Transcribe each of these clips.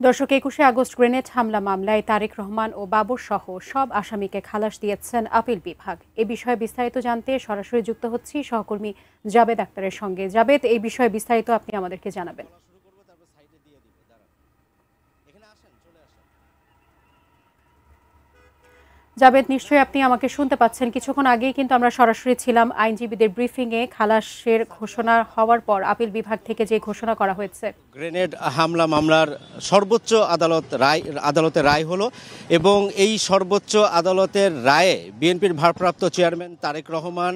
দর্শক ২১শে August grenade হামলা মামলায় তারেক রহমান ও বাবর সহ সব আসামিকে খালাস দিয়েছেন আপিল বিভাগ। এ বিষয়ে বিস্তারিত জানতে সরাসরি যুক্ত হচ্ছি সহকর্মী জাবেদ আক্তারের সঙ্গে। জাবেদ, এই বিষয়ে বিস্তারিত আপনি আমাদেরকে জানাবেন। জাবেদ, নিশ্চয়ই আপনি আমাকে শুনতে পাচ্ছেন। কিছুক্ষণ আগেই কিন্তু আমরা সরাসরি ছিলাম আইনজীবীদের ব্রিফিংয়ে। খালাসের ঘোষণা হওয়ার পর আপিল বিভাগ থেকে যে ঘোষণা করা হয়েছে, গ্রেনেড হামলা মামলার সর্বোচ্চ আদালতের রায় হলো এবং এই সর্বোচ্চ আদালতের রায়ে বিএনপির ভারপ্রাপ্ত চেয়ারম্যান তারেক রহমান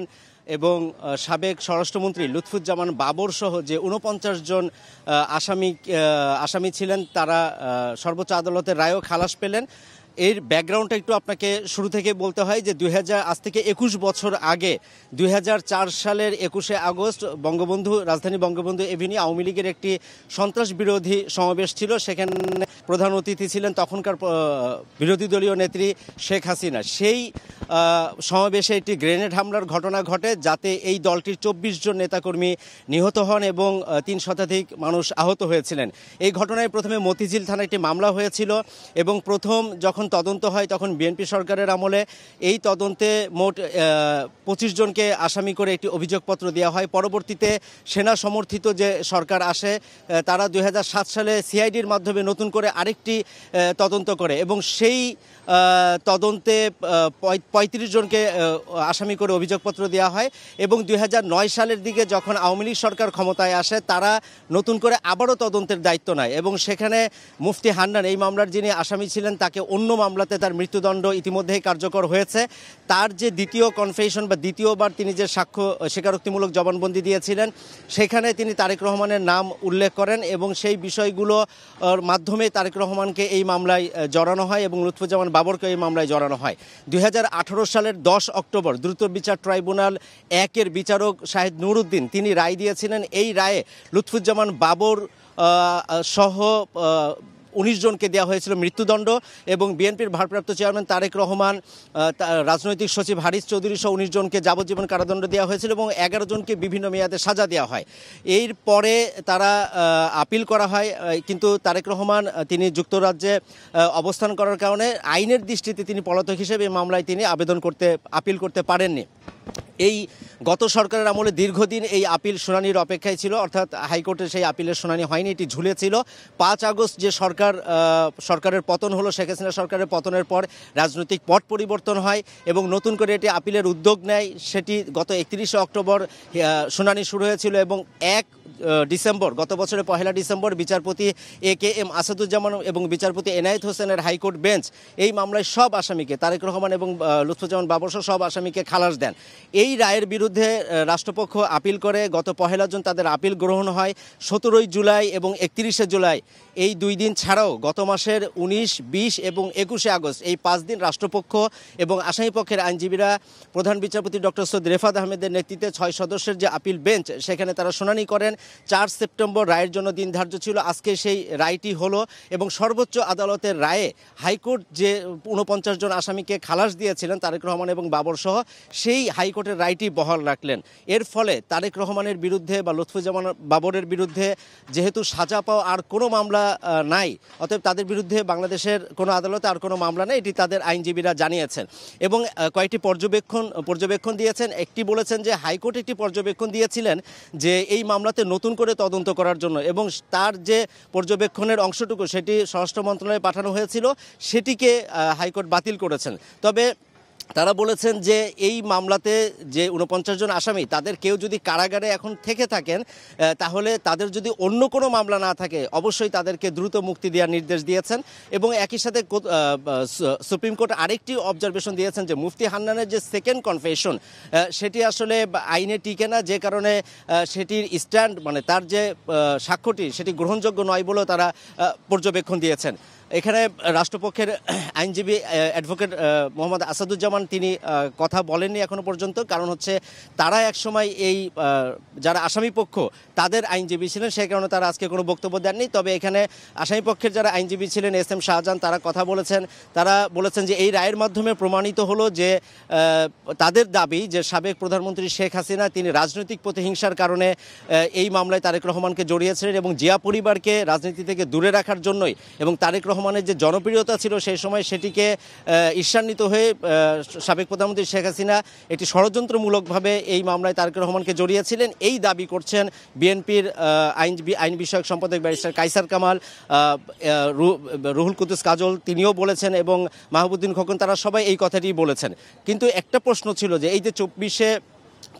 এবং সাবেক স্বরাষ্ট্রমন্ত্রী লুৎফুজ্জামান বাবর সহ যে ৪৯ জন আসামি ছিলেন তারা সর্বোচ্চ আদালতের রায়েও খালাস পেলেন। এর ব্যাকগ্রাউন্ডটা একটু আপনাকে শুরু থেকে বলতে হয় যে আজ থেকে ২১ বছর আগে ২০০৪ সালের ২১শে আগস্ট রাজধানী বঙ্গবন্ধু এভিনিউ আওয়ামী লীগের একটি সন্ত্রাস বিরোধী সমাবেশ ছিল। সেখানে প্রধান অতিথি ছিলেন তখনকার বিরোধী দলীয় নেত্রী শেখ হাসিনা। সেই সমাবেশে একটি গ্রেনেড হামলার ঘটনা ঘটে, যাতে এই দলটির ২৪ জন নেতাকর্মী নিহত হন এবং ৩ শতাধিক মানুষ আহত হয়েছিলেন। এই ঘটনায় প্রথমে মতিঝিল থানায় একটি মামলা হয়েছিল এবং প্রথম যখন তদন্ত হয় তখন বিএনপি সরকারের আমলে এই তদন্তে মোট ২৫ জনকে আসামি করে একটি অভিযোগপত্র দেওয়া হয়। পরবর্তীতে সেনা সমর্থিত যে সরকার আসে তারা ২০০৭ সালে সিআইডির মাধ্যমে নতুন করে আরেকটি তদন্ত করে এবং সেই তদন্তে ৩৫ জনকে আসামি করে অভিযোগপত্র দেওয়া হয় এবং ২০০৯ সালের দিকে যখন আওয়ামী লীগ সরকার ক্ষমতায় আসে তারা নতুন করে আবারও তদন্তের দায়িত্ব নেয় এবং সেখানে মুফতি হান্নান এই মামলার যিনি আসামি ছিলেন তাকে অন্য মামলাতে তার মৃত্যুদণ্ড ইতিমধ্যেই কার্যকর হয়েছে। তার যে দ্বিতীয় কনফেশন বা দ্বিতীয়বার তিনি যে স্বীকারোক্তিমূলক জবানবন্দি দিয়েছিলেন সেখানে তিনি তারেক রহমানের নাম উল্লেখ করেন এবং সেই বিষয়গুলোর মাধ্যমে তারেক রহমানকে এই মামলায় জড়ানো হয় এবং লুৎফুজ্জামান বাবরকে এই মামলায় জড়ানো হয়। ২০১৮ সালের ১০ অক্টোবর দ্রুত বিচার ট্রাইব্যুনাল ১-এর বিচারক শাহেদ নুরুদ্দিন তিনি রায় দিয়েছিলেন। এই রায়ে লুৎফুজ্জামান বাবর সহ ১৯ জনকে দেওয়া হয়েছিল মৃত্যুদণ্ড এবং বিএনপির ভারপ্রাপ্ত চেয়ারম্যান তারেক রহমান, রাজনৈতিক সচিব হারিস চৌধুরী সহ ১৯ জনকে যাবজ্জীবন কারাদণ্ড দেওয়া হয়েছিল এবং ১১ জনকে বিভিন্ন মেয়াদে সাজা দেওয়া হয়। এর পরে তারা আপিল করা হয়, কিন্তু তারেক রহমান তিনি যুক্তরাজ্যে অবস্থান করার কারণে আইনের দৃষ্টিতে তিনি পলাতক হিসেবে এই মামলায় তিনি আপিল করতে পারেননি। এই গত সরকারের আমলে দীর্ঘদিন এই আপিল শুনানির অপেক্ষায় ছিল, অর্থাৎ হাইকোর্টের সেই আপিলের শুনানি হয়নি, এটি ঝুলেছিল। ৫ আগস্ট যে সরকারের পতন হলো, শেখ হাসিনা সরকারের পতনের পর রাজনৈতিক পট পরিবর্তন হয় এবং নতুন করে এটি আপিলের উদ্যোগ নেয়। সেটি গত ৩১শে অক্টোবর শুনানি শুরু হয়েছিল এবং ১ ডিসেম্বর গত বছরের ১ ডিসেম্বর বিচারপতি AKM আসাদুজ্জামান এবং বিচারপতি এনায়েত হোসেনের হাইকোর্ট বেঞ্চ এই মামলায় সব আসামিকে তারেক রহমান এবং লুৎফুজ্জামান বাবর সহ সব আসামিকে খালাস দেন। এই রায়ের বিরুদ্ধে রাষ্ট্রপক্ষ আপিল করে, গত ১ জুন তাদের আপিল গ্রহণ হয়। ১৭ জুলাই এবং ৩১শে জুলাই এই ২ দিন ছাড়াও গত মাসের ১৯, ২০ এবং ২১শে আগস্ট এই ৫ দিন রাষ্ট্রপক্ষ এবং আসামিপক্ষের আইনজীবীরা প্রধান বিচারপতি ডক্টর সৈয়দ রেফাত আহমেদের নেতৃত্বে ৬ সদস্যের যে আপিল বেঞ্চ সেখানে তারা শুনানি করেন। ৪ সেপ্টেম্বর রায়ের জন্য দিন ধার্য ছিল। আজকে সেই রায়টি হলো এবং সর্বোচ্চ আদালতের রায়ে হাইকোর্ট যে ৪৯ জন আসামিকে খালাস দিয়েছিলেন তারেক রহমান এবং বাবর সহ, সেই হাইকোর্টের রায়টি বহাল রাখলেন। এর ফলে তারেক রহমানের বিরুদ্ধে বা লুৎফুজ্জামান বাবরের বিরুদ্ধে যেহেতু সাজা পাওয়া আর কোনো মামলা নাই, অতএব তাদের বিরুদ্ধে বাংলাদেশের কোনো আদালতে আর কোনো মামলা নেই, এটি তাদের আইনজীবীরা জানিয়েছেন এবং কয়েকটি পর্যবেক্ষণ দিয়েছেন। একটি বলেছেন যে হাইকোর্ট একটি পর্যবেক্ষণ দিয়েছিলেন যে এই মামলাতে নতুন করে তদন্ত করার জন্য এবং তার যে পর্যবেক্ষণের অংশটুকু সেটি স্বরাষ্ট্র মন্ত্রণালয়ে পাঠানো হয়েছিল, সেটিকে হাইকোর্ট বাতিল করেছেন। তবে তারা বলেছেন যে এই মামলাতে যে ৪৯ জন আসামি তাদের কেউ যদি কারাগারে এখন থেকে থাকেন তাহলে তাদের যদি অন্য কোনো মামলা না থাকে অবশ্যই তাদেরকে দ্রুত মুক্তি দেওয়ার নির্দেশ দিয়েছেন এবং একই সাথে সুপ্রিম কোর্ট আরেকটি অবজারভেশন দিয়েছেন যে মুফতি হান্নানের যে সেকেন্ড কনফেশন সেটি আসলে আইনে টিকে না, যে কারণে সেটির স্ট্যান্ড মানে তার যে সাক্ষ্যটি সেটি গ্রহণযোগ্য নয় বলেও তারা পর্যবেক্ষণ দিয়েছেন। এখানে রাষ্ট্রপক্ষের আইনজীবী অ্যাডভোকেট মোহাম্মদ আসাদুজ্জামান তিনি কথা বলেননি এখনো পর্যন্ত, কারণ হচ্ছে তারা একসময় এই যারা আসামি পক্ষ তাদের আইনজীবী ছিলেন, সেই কারণে তারা আজকে কোনো বক্তব্য দেননি। তবে এখানে আসামি পক্ষের যারা আইনজীবী ছিলেন এস এম শাহজাহান, তারা কথা বলেছেন। তারা বলেছেন যে এই রায়ের মাধ্যমে প্রমাণিত হলো যে তাদের দাবি যে সাবেক প্রধানমন্ত্রী শেখ হাসিনা তিনি রাজনৈতিক প্রতিহিংসার কারণে এই মামলায় তারেক রহমানকে জড়িয়েছিলেন এবং জিয়া পরিবারকে রাজনীতি থেকে দূরে রাখার জন্যই, এবং তারেক রহমানের যে জনপ্রিয়তা ছিল সেই সময় সেটিকে ঈর্ষান্বিত হয়ে সাবেক প্রধানমন্ত্রী শেখ হাসিনা একটি ষড়যন্ত্রমূলকভাবে এই মামলায় তারেক রহমানকে জড়িয়েছিলেন, এই দাবি করছেন বিএনপির আইন বিষয়ক সম্পাদক ব্যারিস্টার কায়সার কামাল, রুহুল কুদ্দুস কাজল তিনিও বলেছেন, এবং মাহবুবুদ্দিন খোকন, তারা সবাই এই কথাটি বলেছেন। কিন্তু একটা প্রশ্ন ছিল যে এই যে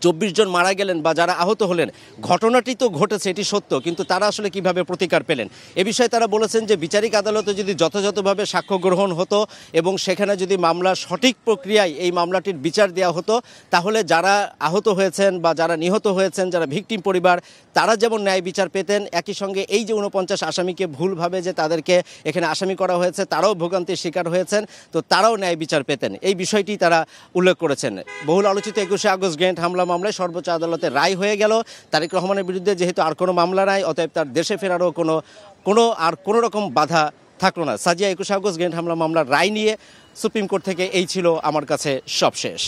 24 জন মারা গেলেন বা যারা আহত হলেন, ঘটনাটি তো ঘটেছে, এটি সত্য, কিন্তু তারা আসলে কিভাবে প্রতিকার পেলেন এ বিষয়ে তারা বলেছেন যে বিচারিক আদালতে যদি যথাযথভাবে সাক্ষ্য গ্রহণ হতো এবং সেখানে যদি মামলার সঠিক প্রক্রিয়ায় এই মামলাটির বিচার দেওয়া হতো, তাহলে যারা আহত হয়েছেন বা যারা নিহত হয়েছেন, যারা ভিকটিম পরিবার, তারা যেমন ন্যায় বিচার পেতেন, একই সঙ্গে এই যে 49 আসামিকে ভুলভাবে যে তাদেরকে এখানে আসামি করা হয়েছে তারাও ভোগান্তির শিকার হয়েছেন, তো তারাও ন্যায় বিচার পেতেন, এই বিষয়টি তারা উল্লেখ করেছেন। বহুল আলোচিত 21 আগস্ট গ্রেনেড হামলা মামলায় সর্বোচ্চ আদালতে রায় হয়ে গেল তারেক রহমানের বিরুদ্ধে যেহেতু আর কোনো মামলা নাই, অতএব তার দেশে ফেরারও কোনো রকম বাধা থাকলো না। সাজিয়া 21 আগস্ট গ্রেনেড হামলা মামলার রায় নিয়ে সুপ্রিম কোর্ট থেকে এই ছিল আমার কাছে সবশেষ।